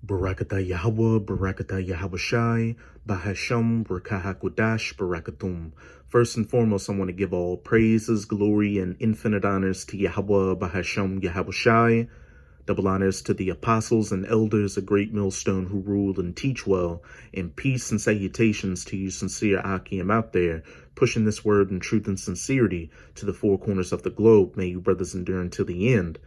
Barakatah Yahweh, Barakatah Yahawashi, Bahasham, Barakahakwadash, Barakatum. First and foremost, I want to give all praises, glory, and infinite honors to Yahweh, Bahasham, Yahawashi. Double honors to the apostles and elders, a great millstone who rule and teach well, and peace and salutations to you sincere Akim out there, pushing this word in truth and sincerity to the four corners of the globe. May you brothers endure until the end.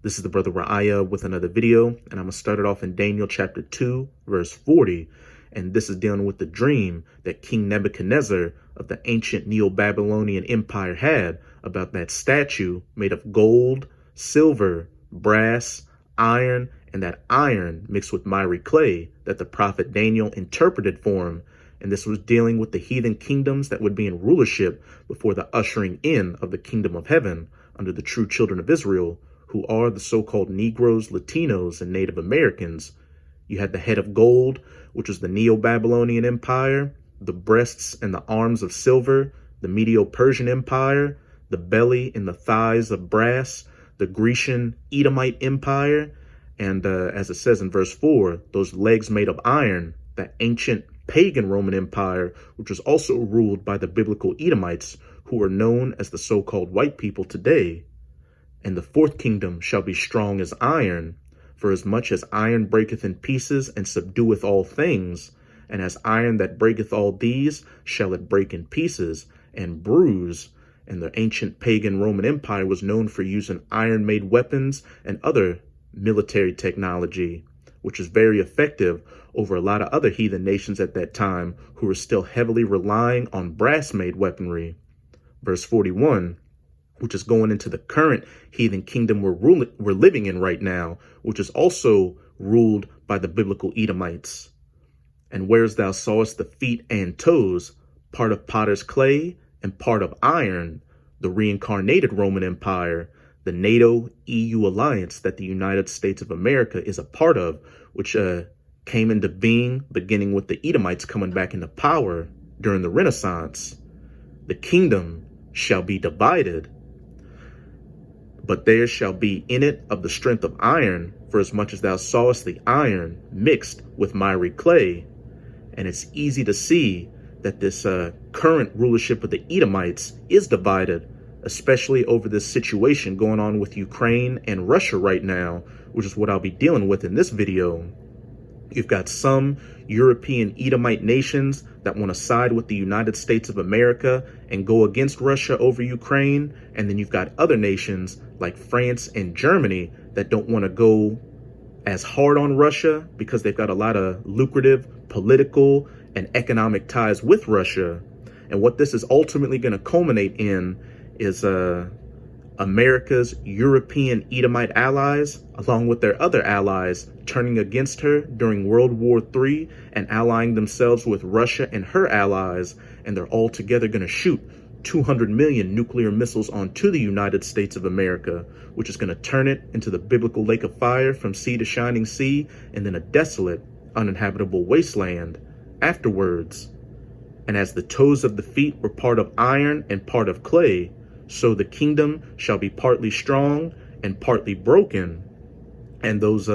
This is the brother Ra'aya with another video, and I'm going to start it off in Daniel chapter 2, verse 40. And this is dealing with the dream that King Nebuchadnezzar of the ancient Neo-Babylonian Empire had about that statue made of gold, silver, brass, iron, and that iron mixed with miry clay that the prophet Daniel interpreted for him. And this was dealing with the heathen kingdoms that would be in rulership before the ushering in of the kingdom of heaven under the true children of Israel, who are the so-called Negroes, Latinos, and Native Americans. You had the head of gold, which was the Neo-Babylonian Empire, the breasts and the arms of silver, the Medo-Persian Empire, the belly and the thighs of brass, the Grecian Edomite Empire, and as it says in verse 4, those legs made of iron, the ancient pagan Roman Empire, which was also ruled by the biblical Edomites, who are known as the so-called white people today. And the fourth kingdom shall be strong as iron, for as much as iron breaketh in pieces and subdueth all things, and as iron that breaketh all these shall it break in pieces and bruise. And the ancient pagan Roman Empire was known for using iron-made weapons and other military technology, which was very effective over a lot of other heathen nations at that time who were still heavily relying on brass-made weaponry. Verse 41. Which is going into the current heathen kingdom we're living in right now, which is also ruled by the biblical Edomites. And whereas thou sawest the feet and toes, part of potter's clay and part of iron, the reincarnated Roman Empire, the NATO-EU alliance that the United States of America is a part of, which came into being beginning with the Edomites coming back into power during the Renaissance. The kingdom shall be divided, but there shall be in it of the strength of iron, for as much as thou sawest the iron mixed with miry clay. And it's easy to see that this current rulership of the Edomites is divided, especially over this situation going on with Ukraine and Russia right now, which is what I'll be dealing with in this video. You've got some European Edomite nations that want to side with the United States of America and go against Russia over Ukraine. And then you've got other nations like France and Germany that don't want to go as hard on Russia because they've got a lot of lucrative political and economic ties with Russia. And what this is ultimately going to culminate in is America's European Edomite allies, along with their other allies, turning against her during World War III and allying themselves with Russia and her allies, and they're all together going to shoot 200 million nuclear missiles onto the United States of America, which is going to turn it into the biblical lake of fire from sea to shining sea, and then a desolate, uninhabitable wasteland afterwards. And as the toes of the feet were part of iron and part of clay, so the kingdom shall be partly strong and partly broken. And those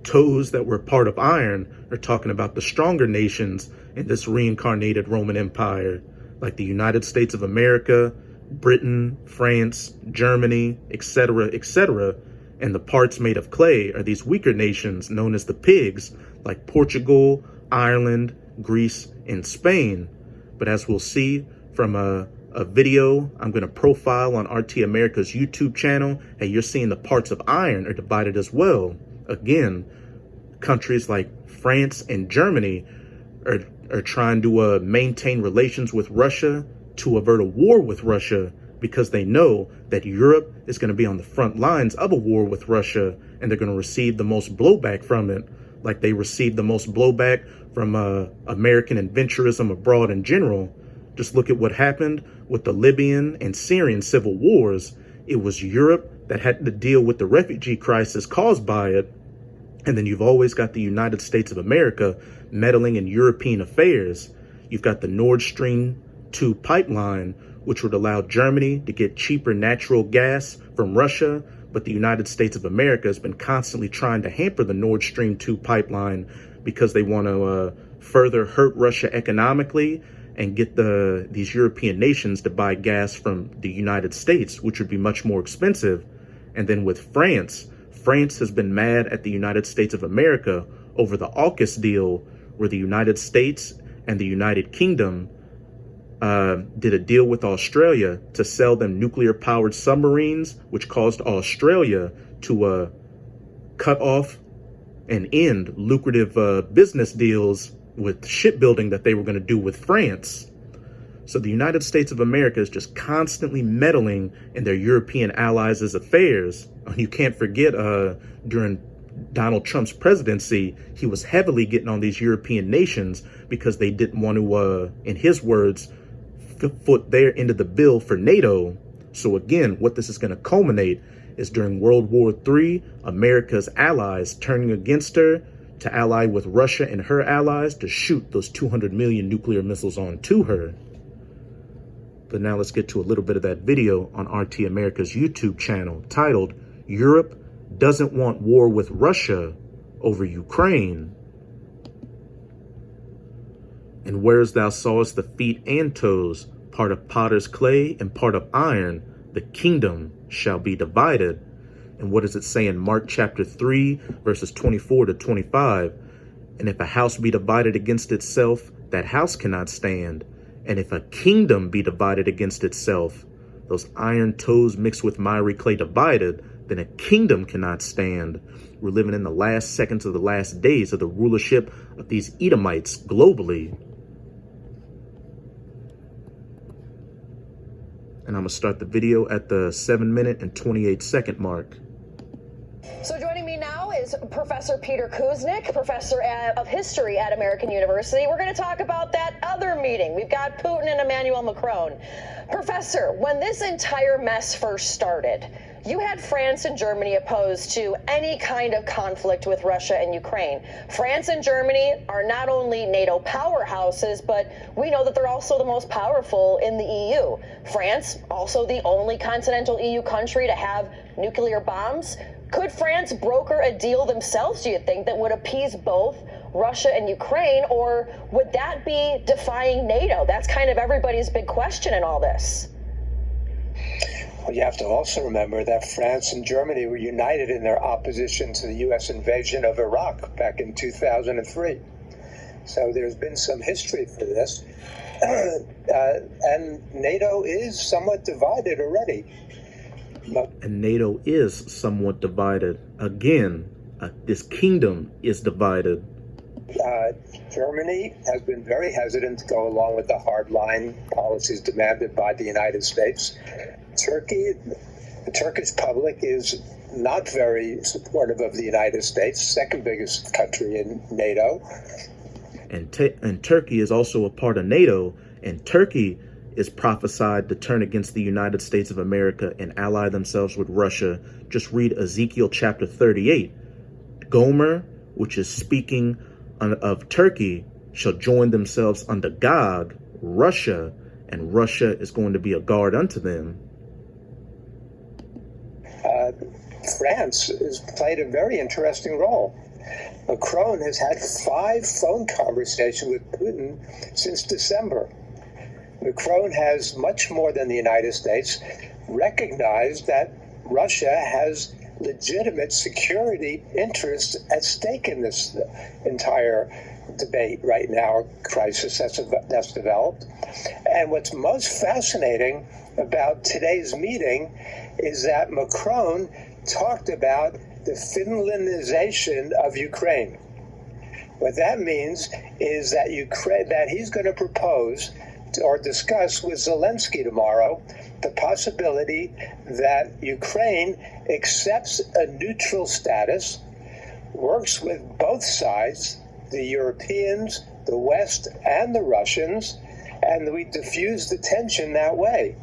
toes that were part of iron are talking about the stronger nations in this reincarnated Roman Empire, like the United States of America, Britain, France, Germany, etc., etc. And the parts made of clay are these weaker nations known as the pigs, like Portugal, Ireland, Greece, and Spain. But as we'll see from a video I'm going to profile on RT America's YouTube channel, hey, you're seeing the parts of iron are divided as well. Again, countries like France and Germany are trying to maintain relations with Russia to avert a war with Russia because they know that Europe is going to be on the front lines of a war with Russia, and they're going to receive the most blowback from it, like they received the most blowback from American adventurism abroad in general. Just look at what happened with the Libyan and Syrian civil wars. It was Europe that had to deal with the refugee crisis caused by it. And then you've always got the United States of America meddling in European affairs. You've got the Nord Stream 2 pipeline, which would allow Germany to get cheaper natural gas from Russia But the United States of America has been constantly trying to hamper the Nord Stream 2 pipeline because they want to further hurt Russia economically and get these European nations to buy gas from the United States, which would be much more expensive. And then with France has been mad at the United States of America over the AUKUS deal, where the United States and the United Kingdom did a deal with Australia to sell them nuclear-powered submarines, which caused Australia to cut off and end lucrative business deals with shipbuilding that they were going to do with France. So the United States of America is just constantly meddling in their European allies' affairs. You can't forget during Donald Trump's presidency, he was heavily getting on these European nations because they didn't want to, in his words, foot their end of the bill for NATO. So again, what this is going to culminate is during World War III, America's allies turning against her to ally with Russia and her allies to shoot those 200 million nuclear missiles onto her. But now let's get to a little bit of that video on RT America's YouTube channel titled, Europe Doesn't Want War with Russia Over Ukraine. And whereas thou sawest the feet and toes, part of potter's clay and part of iron, the kingdom shall be divided. And what does it say in Mark chapter 3, verses 24 to 25? And if a house be divided against itself, that house cannot stand. And if a kingdom be divided against itself, those iron toes mixed with miry clay divided, then a kingdom cannot stand. We're living in the last seconds of the last days of the rulership of these Edomites globally. And I'm going to start the video at the 7-minute and 28-second mark. So joining me now is Professor Peter Kuznick, Professor of History at American University. We're going to talk about that other meeting. We've got Putin and Emmanuel Macron. Professor, when this entire mess first started, you had France and Germany opposed to any kind of conflict with Russia and Ukraine. France and Germany are not only NATO powerhouses, but we know that they're also the most powerful in the EU. France, also the only continental EU country to have nuclear bombs. Could France broker a deal themselves, do you think, that would appease both Russia and Ukraine, or would that be defying NATO? That's kind of everybody's big question in all this. Well, you have to also remember that France and Germany were united in their opposition to the U.S. invasion of Iraq back in 2003. So there's been some history for this. And NATO is somewhat divided already. And NATO is somewhat divided. Again, this kingdom is divided. Germany has been very hesitant to go along with the hardline policies demanded by the United States. Turkey, the Turkish public is not very supportive of the United States, second biggest country in NATO. And Turkey is also a part of NATO, and Turkey is prophesied to turn against the United States of America and ally themselves with Russia. Just read Ezekiel chapter 38. Gomer, which is speaking of Turkey, shall join themselves unto Gog, Russia, and Russia is going to be a guard unto them. France has played a very interesting role. Macron has had 5 phone conversations with Putin since December. Macron has, much more than the United States, recognized that Russia has legitimate security interests at stake in this entire debate right now, crisis that's developed. And what's most fascinating about today's meeting is that Macron talked about the Finlandization of Ukraine. What that means is that that he's going to propose or discuss with Zelensky tomorrow the possibility that Ukraine accepts a neutral status, works with both sides, the Europeans, the West, and the Russians, and we diffuse the tension that way.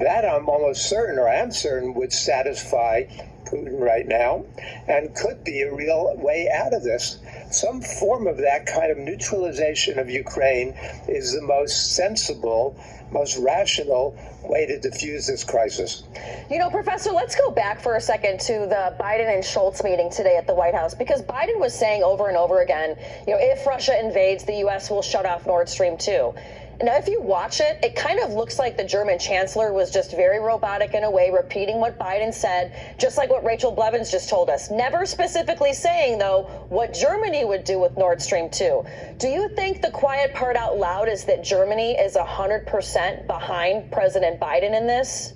That I'm almost certain, or I am certain, would satisfy Putin right now and could be a real way out of this. some form of that kind of neutralization of Ukraine is the most sensible, most rational way to diffuse this crisis. You know, Professor, let's go back for a second to the Biden and Schultz meeting today at the White House, because Biden was saying over and over again, you know, if Russia invades, the U.S. will shut off Nord Stream 2. Now, if you watch it, it kind of looks like the German chancellor was just very robotic in a way, repeating what Biden said, just like what Rachel Blevins just told us. Never specifically saying, though, what Germany would do with Nord Stream 2. Do you think the quiet part out loud is that Germany is 100% behind President Biden in this?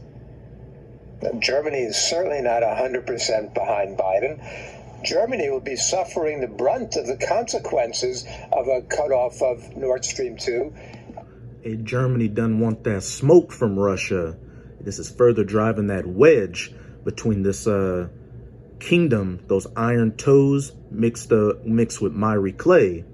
Germany is certainly not 100% behind Biden. Germany will be suffering the brunt of the consequences of a cutoff of Nord Stream 2. Germany doesn't want that smoke from Russia. This is further driving that wedge between this kingdom, those iron toes mixed with miry clay.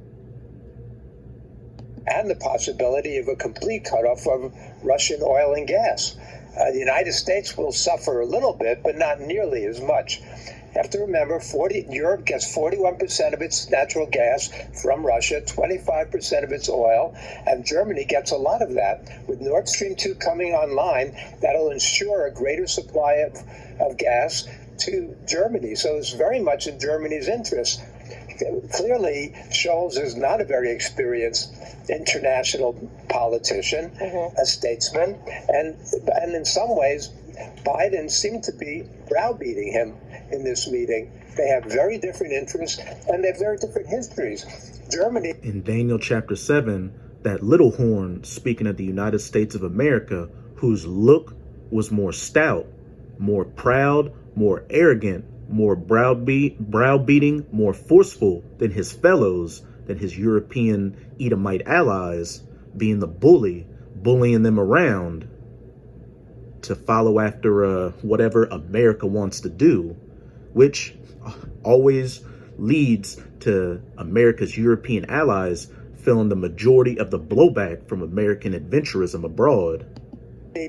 And the possibility of a complete cutoff of Russian oil and gas. The United States will suffer a little bit, but not nearly as much. You have to remember, Europe gets 41% of its natural gas from Russia, 25% of its oil, and Germany gets a lot of that. With Nord Stream 2 coming online, that'll ensure a greater supply of gas to Germany. So it's very much in Germany's interest. Clearly, Scholz is not a very experienced international politician, a statesman, and in some ways, Biden seemed to be browbeating him in this meeting. They have very different interests, and they have very different histories. Germany... In Daniel chapter 7, that little horn speaking of the United States of America, whose look was more stout, more proud, more arrogant, more browbeating, more forceful than his fellows, than his European Edomite allies, being the bullying them around to follow after whatever America wants to do, which always leads to America's European allies feeling the majority of the blowback from American adventurism abroad.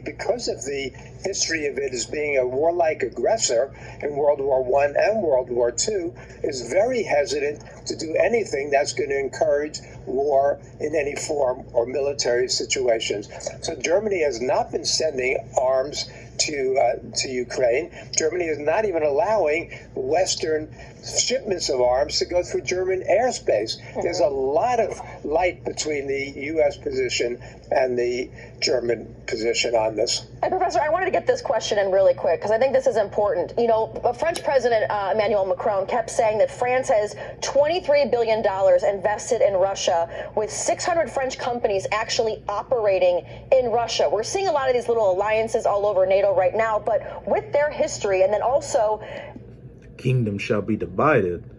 Because of the history of it as being a warlike aggressor in World War I and World War II, is very hesitant to do anything that's going to encourage war in any form or military situations. So Germany has not been sending arms to Ukraine. Germany is not even allowing Western shipments of arms to go through German airspace. There's a lot of light between the U.S. position and the German position on this. And Professor, I wanted to get this question in really quick because I think this is important. You know, French President Emmanuel Macron kept saying that France has $23 billion invested in Russia, with 600 French companies actually operating in Russia. We're seeing a lot of these little alliances all over NATO right now, but with their history, and then also... Kingdom shall be divided.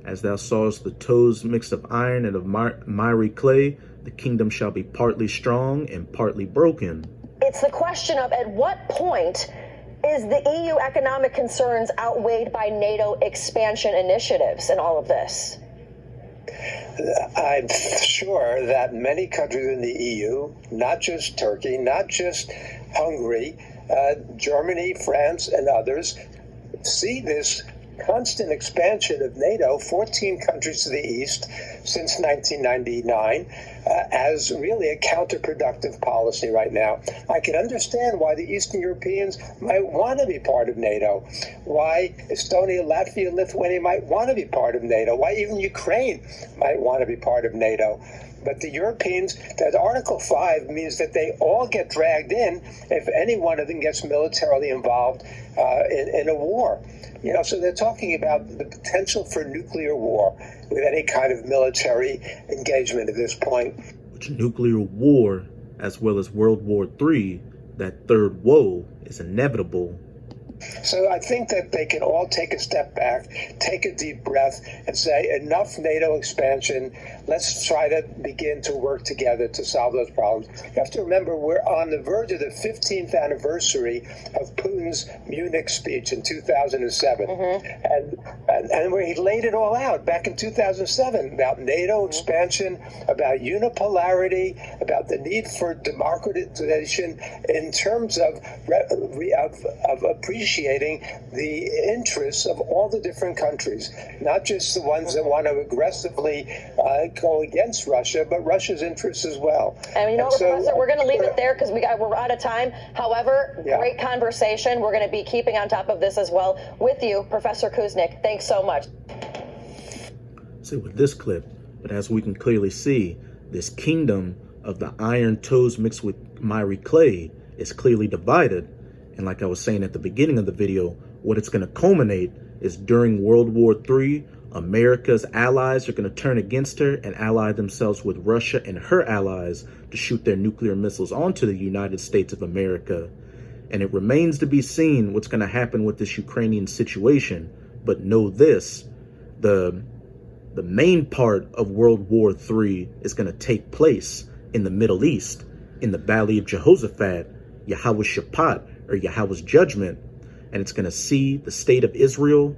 As thou sawest the toes mixed of iron and of miry clay, the kingdom shall be partly strong and partly broken. It's the question of at what point is the EU economic concerns outweighed by NATO expansion initiatives in all of this? I'm sure that many countries in the EU, not just Turkey, not just Hungary, Germany, France, and others, see this constant expansion of NATO, 14 countries to the east since 1999, as really a counterproductive policy right now. I can understand why the Eastern Europeans might want to be part of NATO, why Estonia, Latvia, Lithuania might want to be part of NATO, why even Ukraine might want to be part of NATO. But the Europeans, that Article 5 means that they all get dragged in if any one of them gets militarily involved in a war. You know, so they're talking about the potential for nuclear war with any kind of military engagement at this point. Which nuclear war, as well as World War III, that third woe, is inevitable. So I think that they can all take a step back, take a deep breath, and say, enough NATO expansion. Let's try to begin to work together to solve those problems. You have to remember, we're on the verge of the 15th anniversary of Putin's Munich speech in 2007. And And where he laid it all out back in 2007 about NATO expansion, about unipolarity, about the need for democratization in terms of appreciating the interests of all the different countries, not just the ones that want to aggressively go against Russia, but Russia's interests as well. And Professor, we're going to leave it there because we're out of time. However, great conversation. We're going to be keeping on top of this as well with you, Professor Kuznick. Thanks so much. See, with this clip, but as we can clearly see, this kingdom of the iron toes mixed with miry clay is clearly divided. And like I was saying at the beginning of the video, what it's going to culminate is during World War III, America's allies are going to turn against her and ally themselves with Russia and her allies to shoot their nuclear missiles onto the United States of America. And it remains to be seen what's going to happen with this Ukrainian situation. But know this, the main part of World War III is going to take place in the Middle East, in the Valley of Jehoshaphat, Yahweh's Shabbat, or Yahweh's judgment. And it's going to see the state of Israel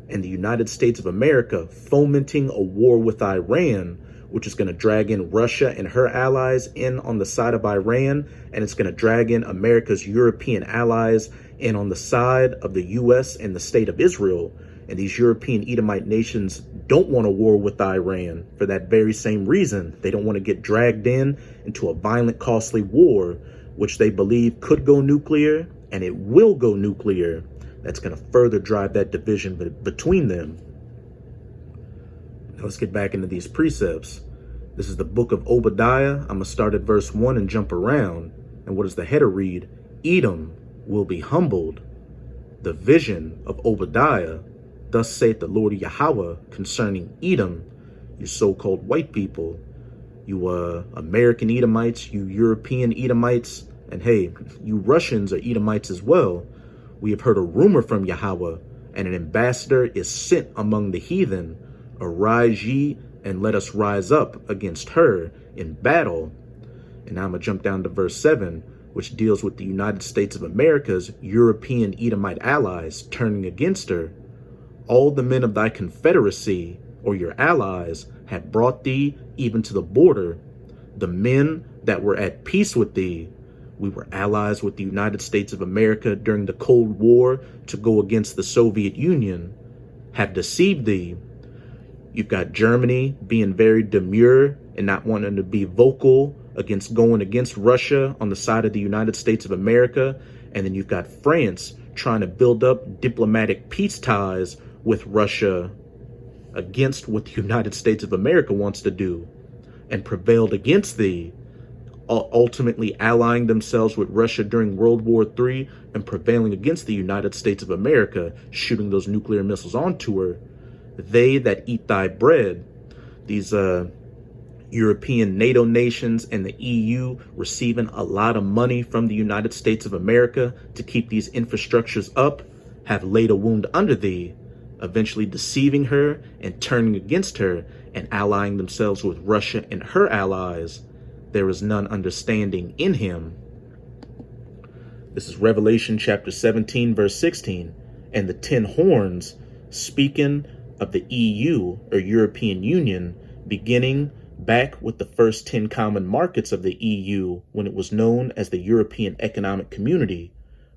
and the United States of America fomenting a war with Iran, which is going to drag in Russia and her allies in on the side of Iran, and it's going to drag in America's European allies in on the side of the U.S. and the state of Israel. And these European Edomite nations don't want a war with Iran for that very same reason. They don't want to get dragged into a violent, costly war, which they believe could go nuclear, and it will go nuclear. That's going to further drive that division between them. Now let's get back into these precepts. This is the book of Obadiah. I'm going to start at verse 1 and jump around. And what does the header read? Edom will be humbled. The vision of Obadiah. Thus saith the Lord Yahweh concerning Edom, you so-called white people, you American Edomites, you European Edomites, and hey, you Russians are Edomites as well. We have heard a rumor from Yahweh, and an ambassador is sent among the heathen. Arise ye, and let us rise up against her in battle. And now I'm going to jump down to verse 7, which deals with the United States of America's European Edomite allies turning against her. All the men of thy confederacy, or your allies, have brought thee even to the border. The men that were at peace with thee, we were allies with the United States of America during the Cold War to go against the Soviet Union, have deceived thee. You've got Germany being very demure and not wanting to be vocal against going against Russia on the side of the United States of America. And then you've got France trying to build up diplomatic peace ties with Russia against what the United States of America wants to do, and prevailed against thee, ultimately allying themselves with Russia during World War III and prevailing against the United States of America, shooting those nuclear missiles onto her. They that eat thy bread, these European NATO nations and the EU receiving a lot of money from the United States of America to keep these infrastructures up, have laid a wound under thee, eventually deceiving her and turning against her and allying themselves with Russia and her allies. There is none understanding in him. This is Revelation chapter 17, verse 16. And the 10 horns, speaking of the EU or European Union, beginning back with the first 10 common markets of the EU when it was known as the European Economic Community,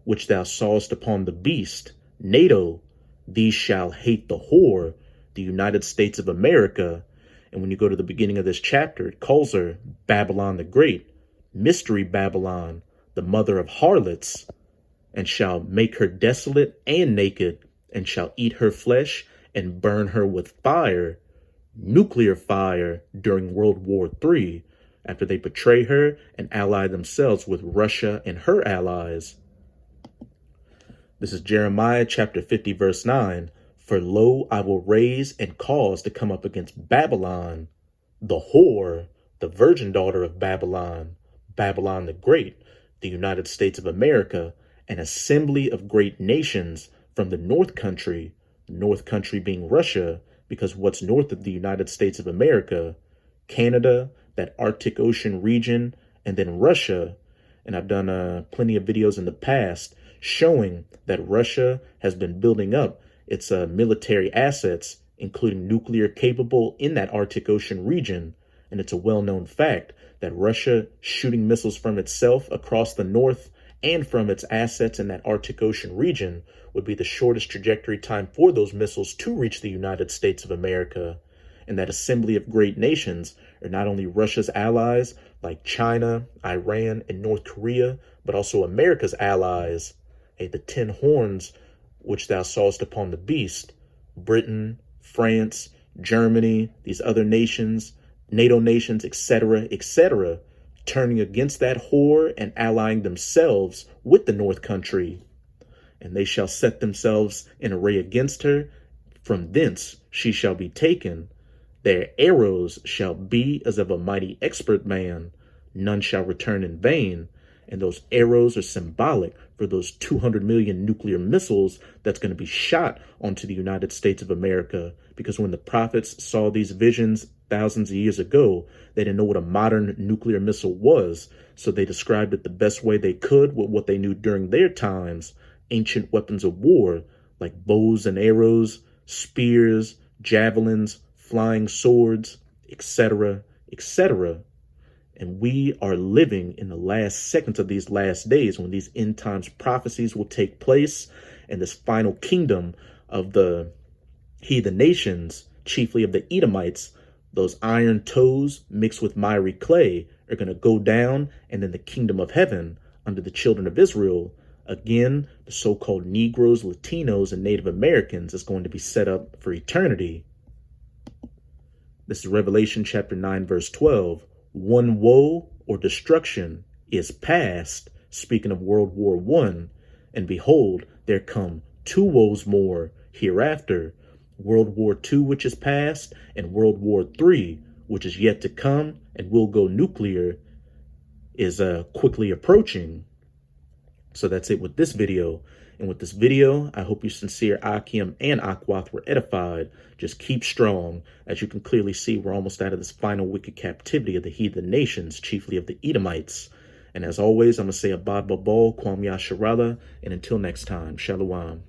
which thou sawest upon the beast, NATO, these shall hate the whore, the United States of America. And when you go to the beginning of this chapter, it calls her Babylon the Great, Mystery Babylon, the mother of harlots, and shall make her desolate and naked, and shall eat her flesh and burn her with fire, nuclear fire, during World War III, after they betray her and ally themselves with Russia and her allies. This is Jeremiah chapter 50, verse 9. For lo, I will raise and cause to come up against Babylon, the whore, the virgin daughter of Babylon, Babylon the Great, the United States of America, an assembly of great nations from the north country being Russia, because what's north of the United States of America, Canada, that Arctic Ocean region, and then Russia. And I've done plenty of videos in the past showing that Russia has been building up its military assets, including nuclear capable in that Arctic Ocean region. And it's a well-known fact that Russia shooting missiles from itself across the north and from its assets in that Arctic Ocean region would be the shortest trajectory time for those missiles to reach the United States of America. And that assembly of great nations are not only Russia's allies like China, Iran, and North Korea, but also America's allies, the 10 horns which thou sawest upon the beast, Britain, France, Germany, these other nations, NATO nations, etc., turning against that whore and allying themselves with the North Country. And they shall set themselves in array against her. From thence she shall be taken. Their arrows shall be as of a mighty expert man. None shall return in vain. And those arrows are symbolic for those 200 million nuclear missiles that's going to be shot onto the United States of America. Because when the prophets saw these visions thousands of years ago, they didn't know what a modern nuclear missile was. So they described it the best way they could with what they knew during their times. Ancient weapons of war like bows and arrows, spears, javelins, flying swords, etc., etc. And we are living in the last seconds of these last days when these end times prophecies will take place, and this final kingdom of the heathen nations, chiefly of the Edomites, those iron toes mixed with miry clay, are going to go down, and then the kingdom of heaven under the children of Israel, again, the so-called Negroes, Latinos, and Native Americans, is going to be set up for eternity. This is Revelation chapter 9, verse 12. One woe or destruction is past, speaking of World War I, and behold, there come 2 woes more hereafter, World War II, which is past, and World War III, which is yet to come and will go nuclear, is quickly approaching. So that's it with this video. And with this video, I hope you sincere Akim and Akwath were edified. Just keep strong. As you can clearly see, we're almost out of this final wicked captivity of the heathen nations, chiefly of the Edomites. And as always, I'm going to say Abad Babal, Kwam Yasharala, and until next time, Shalom.